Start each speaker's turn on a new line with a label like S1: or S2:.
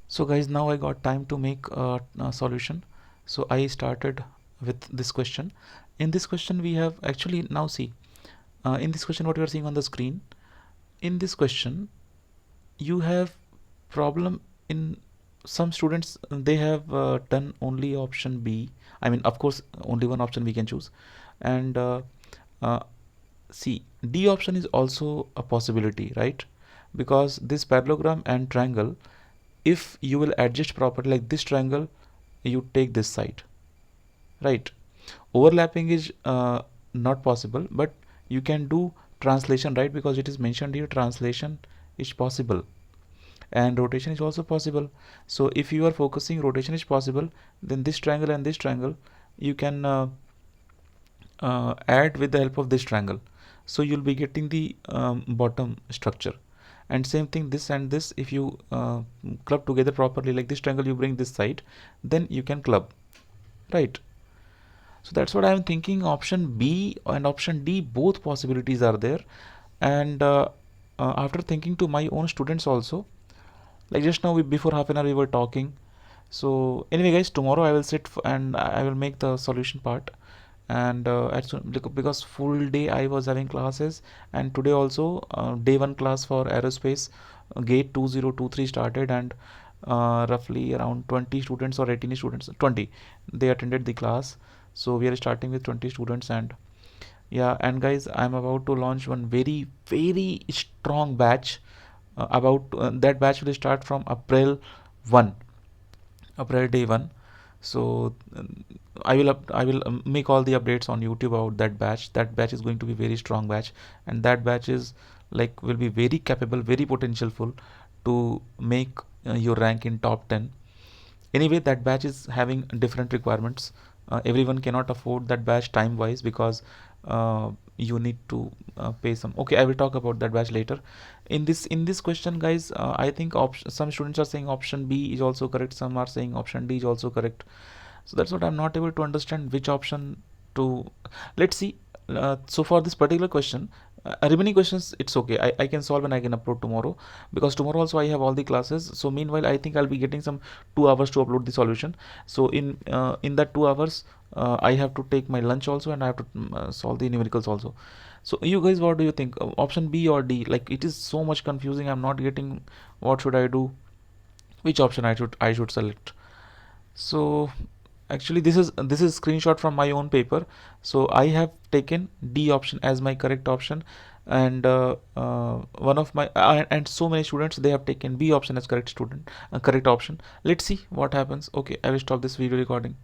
S1: So guys, now I got time to make a solution. So I started with this question. In this question we have actually, now see, in this question what you are seeing on the screen, in this question you have problem in some students, they have done only option B. I mean, of course only one option we can choose. And uh, see, D option is also a possibility, right? Because this parallelogram and triangle, if you will adjust properly, like this triangle, you take this side, right? Overlapping is not possible, but you can do translation, right? Because it is mentioned here, translation is possible, and rotation is also possible. So if you are focusing rotation is possible, then this triangle and this triangle you can add with the help of this triangle. So you'll be getting the bottom structure. And same thing, this and this, if you club together properly, like this triangle you bring this side, then you can club, right? So that's what I'm thinking. Option B and option D, both possibilities are there. And after thinking to my own students also, like just now before half an hour we were talking. So anyway guys, tomorrow I will sit and I will make the solution part. And because full day I was having classes, and today also day one class for aerospace gate 2023 started, and roughly around 20 students or 18 students, 20, they attended the class. So we are starting with 20 students. And yeah, and guys, I'm about to launch one very very strong batch. About that batch will start from April 1, April day 1. So I will make all the updates on YouTube about that batch. That batch is going to be very strong batch, and that batch is like will be very capable, very potentialful to make your rank in top 10. Anyway, that batch is having different requirements. Everyone cannot afford that batch time wise, because you need to pay some. Okay, I will talk about that batch later. In this question guys, I think some students are saying option B is also correct, some are saying option D is also correct. So that's what I'm not able to understand which option to. Let's see. So for this particular question, remaining questions it's okay, I can solve and I can upload tomorrow, because tomorrow also I have all the classes. So meanwhile I think I'll be getting some 2 hours to upload the solution. So in that 2 hours I have to take my lunch also, and I have to solve the numericals also. So you guys, what do you think? Option B or D? Like, it is so much confusing, I'm not getting what should I do, which option I should select. So actually this is screenshot from my own paper. So I have taken D option as my correct option, and one of my and so many students, they have taken B option as correct option. Let's see what happens. Okay, I will stop this video recording.